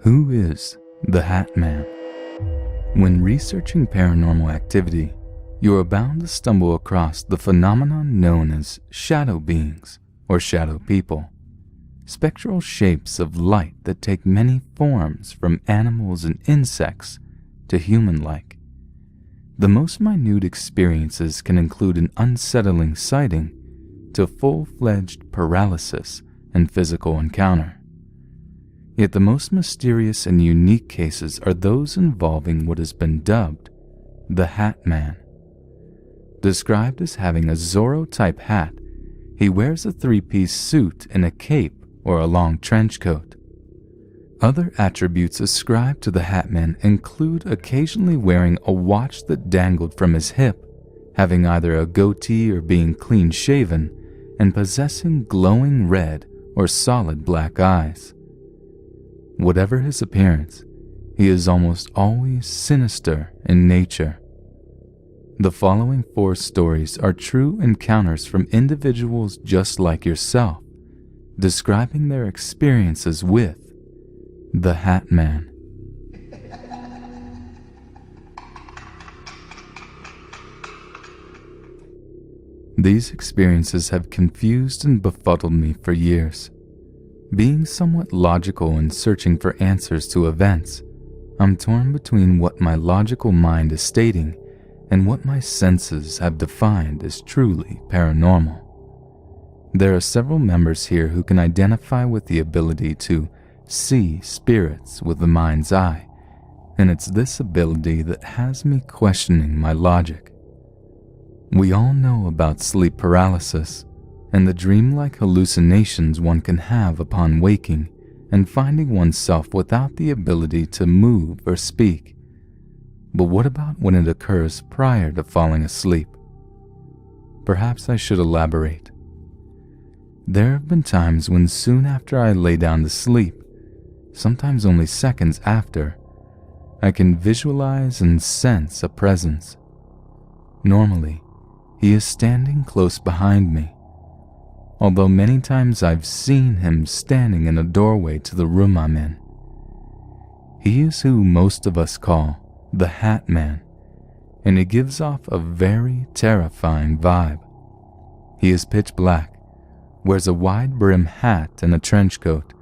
Who is the Hat Man? When researching paranormal activity, you are bound to stumble across the phenomenon known as shadow beings or shadow people, spectral shapes of light that take many forms from animals and insects to human-like. The most minute experiences can include an unsettling sighting to full-fledged paralysis and physical encounter. Yet the most mysterious and unique cases are those involving what has been dubbed the Hat Man. Described as having a Zorro-type hat, he wears a three-piece suit and a cape or a long trench coat. Other attributes ascribed to the Hat Man include occasionally wearing a watch that dangled from his hip, having either a goatee or being clean-shaven, and possessing glowing red or solid black eyes. Whatever his appearance, he is almost always sinister in nature. The following 4 stories are true encounters from individuals just like yourself, describing their experiences with the Hat Man. These experiences have confused and befuddled me for years. Being somewhat logical and searching for answers to events, I'm torn between what my logical mind is stating and what my senses have defined as truly paranormal. There are several members here who can identify with the ability to see spirits with the mind's eye, and it's this ability that has me questioning my logic. We all know about sleep paralysis and the dreamlike hallucinations one can have upon waking and finding oneself without the ability to move or speak. But what about when it occurs prior to falling asleep? Perhaps I should elaborate. There have been times when soon after I lay down to sleep, sometimes only seconds after, I can visualize and sense a presence. Normally, he is standing close behind me, although many times I've seen him standing in a doorway to the room I'm in. He is who most of us call the Hat Man, and he gives off a very terrifying vibe. He is pitch black, wears a wide-brim hat and a trench coat.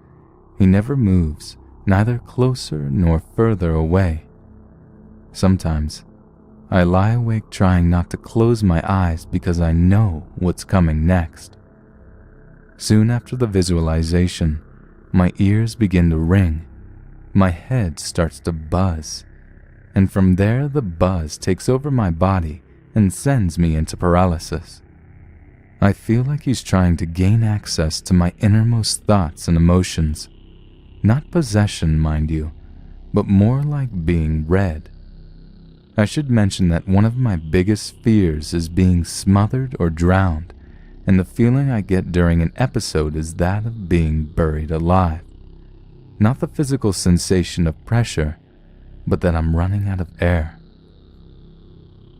He never moves, neither closer nor further away. Sometimes, I lie awake trying not to close my eyes because I know what's coming next. Soon after the visualization, my ears begin to ring, my head starts to buzz, and from there the buzz takes over my body and sends me into paralysis. I feel like he's trying to gain access to my innermost thoughts and emotions. Not possession, mind you, but more like being read. I should mention that one of my biggest fears is being smothered or drowned, and the feeling I get during an episode is that of being buried alive. Not the physical sensation of pressure, but that I'm running out of air.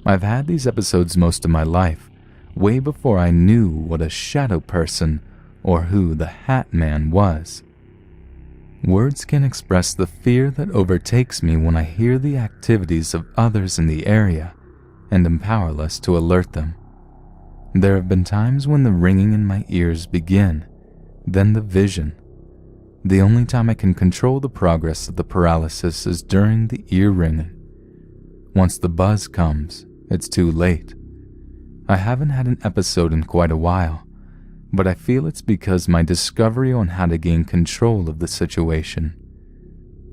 I've had these episodes most of my life, way before I knew what a shadow person or who the Hat Man was. Words can express the fear that overtakes me when I hear the activities of others in the area and am powerless to alert them. There have been times when the ringing in my ears begin, then the vision. The only time I can control the progress of the paralysis is during the ear ringing. Once the buzz comes, it's too late. I haven't had an episode in quite a while, but I feel it's because my discovery on how to gain control of the situation.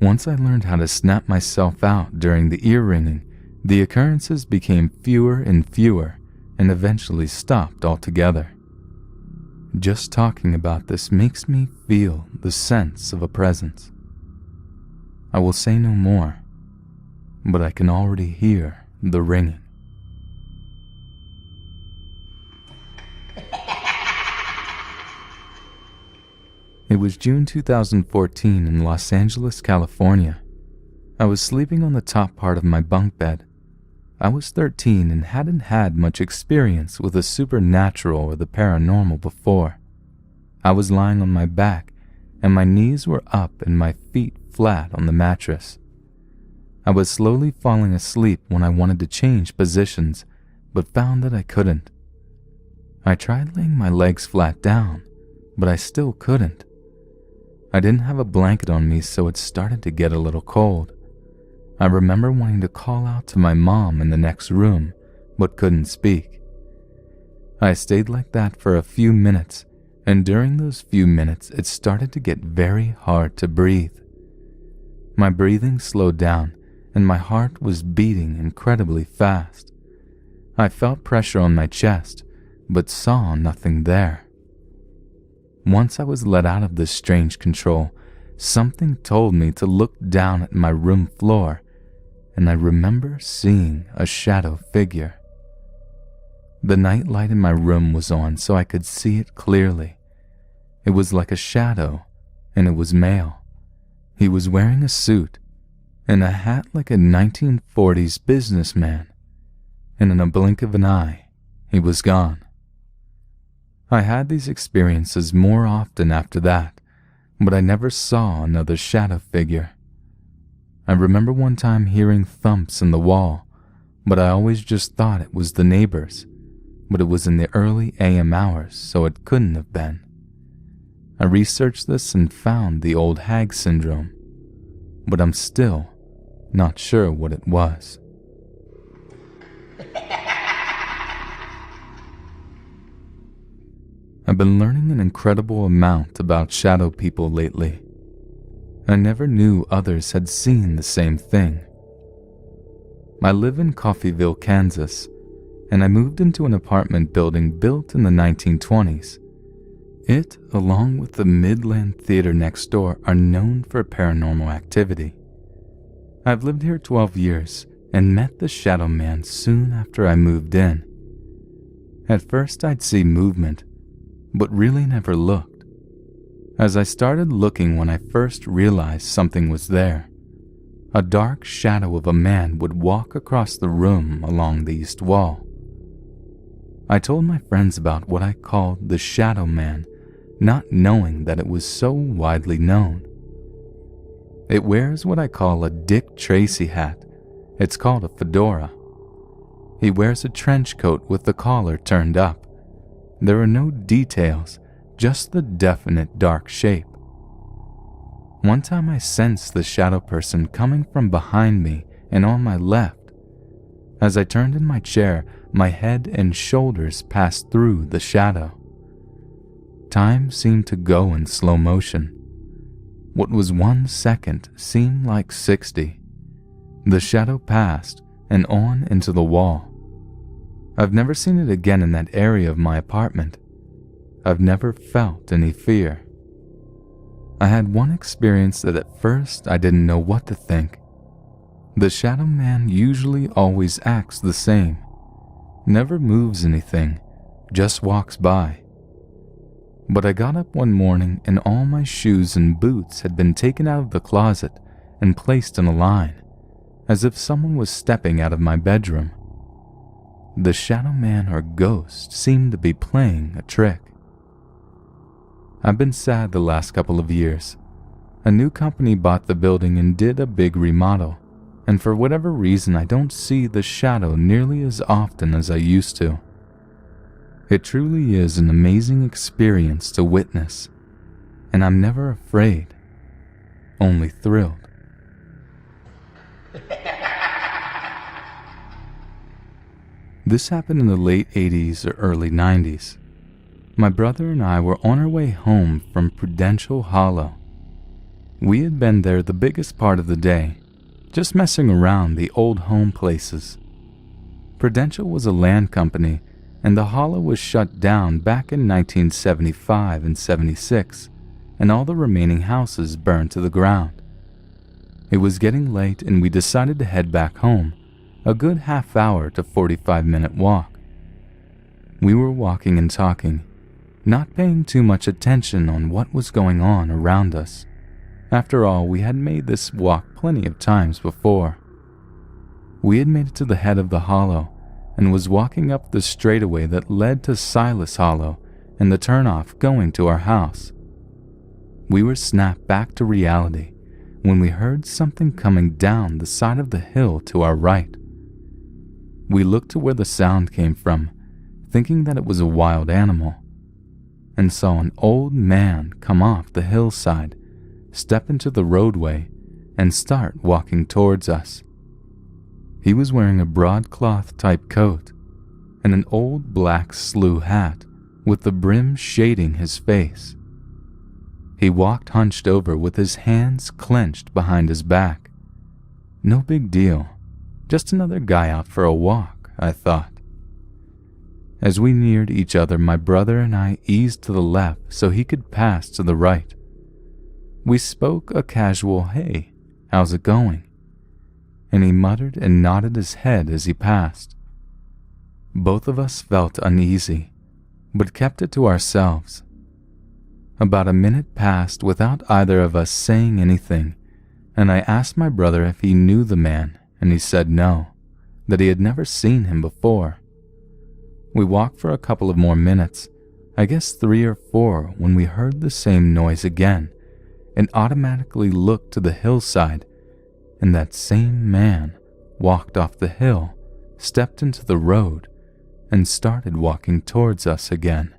Once I learned how to snap myself out during the ear ringing, the occurrences became fewer and fewer and eventually stopped altogether. Just talking about this makes me feel the sense of a presence. I will say no more, but I can already hear the ringing. It was June 2014 in Los Angeles, California. I was sleeping on the top part of my bunk bed. I was 13 and hadn't had much experience with the supernatural or the paranormal before. I was lying on my back and my knees were up and my feet flat on the mattress. I was slowly falling asleep when I wanted to change positions, but found that I couldn't. I tried laying my legs flat down, but I still couldn't. I didn't have a blanket on me, so it started to get a little cold. I remember wanting to call out to my mom in the next room, but couldn't speak. I stayed like that for a few minutes, and during those few minutes it started to get very hard to breathe. My breathing slowed down, and my heart was beating incredibly fast. I felt pressure on my chest, but saw nothing there. Once I was let out of this strange control, something told me to look down at my room floor, and I remember seeing a shadow figure. The night light in my room was on so I could see it clearly. It was like a shadow, and it was male. He was wearing a suit and a hat like a 1940s businessman, and in a blink of an eye, he was gone. I had these experiences more often after that, but I never saw another shadow figure. I remember one time hearing thumps in the wall, but I always just thought it was the neighbors, but it was in the early AM hours, so it couldn't have been. I researched this and found the old hag syndrome, but I'm still not sure what it was. I've been learning an incredible amount about shadow people lately. I never knew others had seen the same thing. I live in Coffeyville, Kansas, and I moved into an apartment building built in the 1920s. It, along with the Midland Theater next door, are known for paranormal activity. I've lived here 12 years and met the Shadow Man soon after I moved in. At first I'd see movement, but really never looked. As I started looking when I first realized something was there, a dark shadow of a man would walk across the room along the east wall. I told my friends about what I called the Shadow Man, not knowing that it was so widely known. It wears what I call a Dick Tracy hat. It's called a fedora. He wears a trench coat with the collar turned up. There are no details, just the definite dark shape. One time I sensed the shadow person coming from behind me and on my left. As I turned in my chair, my head and shoulders passed through the shadow. Time seemed to go in slow motion. What was 1 second seemed like 60. The shadow passed and on into the wall. I've never seen it again in that area of my apartment. I've never felt any fear. I had one experience that at first I didn't know what to think. The Shadow Man usually always acts the same. Never moves anything, just walks by. But I got up one morning and all my shoes and boots had been taken out of the closet and placed in a line, as if someone was stepping out of my bedroom. The Shadow Man or ghost seemed to be playing a trick. I've been sad the last couple of years. A new company bought the building and did a big remodel, and for whatever reason I don't see the shadow nearly as often as I used to. It truly is an amazing experience to witness, and I'm never afraid, only thrilled. This happened in the late 80s or early 90s. My brother and I were on our way home from Prudential Hollow. We had been there the biggest part of the day, just messing around the old home places. Prudential was a land company, and the Hollow was shut down back in 1975 and 76, and all the remaining houses burned to the ground. It was getting late and we decided to head back home, a good half-hour to 45-minute walk. We were walking and talking, not paying too much attention on what was going on around us. After all, we had made this walk plenty of times before. We had made it to the head of the hollow and was walking up the straightaway that led to Silas Hollow and the turnoff going to our house. We were snapped back to reality when we heard something coming down the side of the hill to our right. We looked to where the sound came from, thinking that it was a wild animal, and saw an old man come off the hillside, step into the roadway, and start walking towards us. He was wearing a broadcloth type coat and an old black slew hat with the brim shading his face. He walked hunched over with his hands clenched behind his back. No big deal, just another guy out for a walk, I thought. As we neared each other, my brother and I eased to the left so he could pass to the right. We spoke a casual, "Hey, how's it going?" and he muttered and nodded his head as he passed. Both of us felt uneasy, but kept it to ourselves. About a minute passed without either of us saying anything, and I asked my brother if he knew the man, and he said no, that he had never seen him before. We walked for a couple of more minutes, I guess 3 or 4, when we heard the same noise again, and automatically looked to the hillside, and that same man walked off the hill, stepped into the road, and started walking towards us again.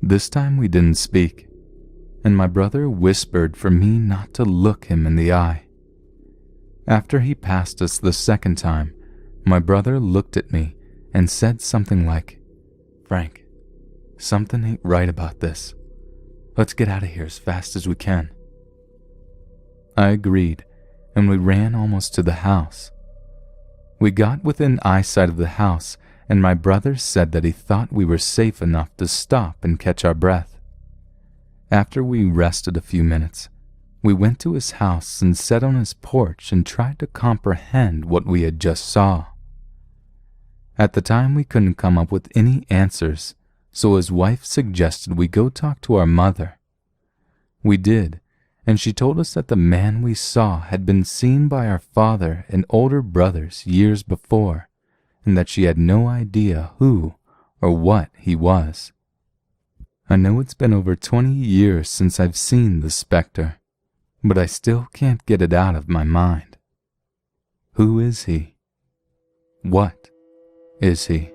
This time we didn't speak, and my brother whispered for me not to look him in the eye. After he passed us the second time, my brother looked at me and said something like, "Frank, something ain't right about this. Let's get out of here as fast as we can." I agreed, and we ran almost to the house. We got within eyesight of the house, and my brother said that he thought we were safe enough to stop and catch our breath. After we rested a few minutes, we went to his house and sat on his porch and tried to comprehend what we had just saw. At the time, we couldn't come up with any answers, so his wife suggested we go talk to our mother. We did, and she told us that the man we saw had been seen by our father and older brothers years before, and that she had no idea who or what he was. I know it's been over 20 years since I've seen the specter, but I still can't get it out of my mind. Who is he? What is he?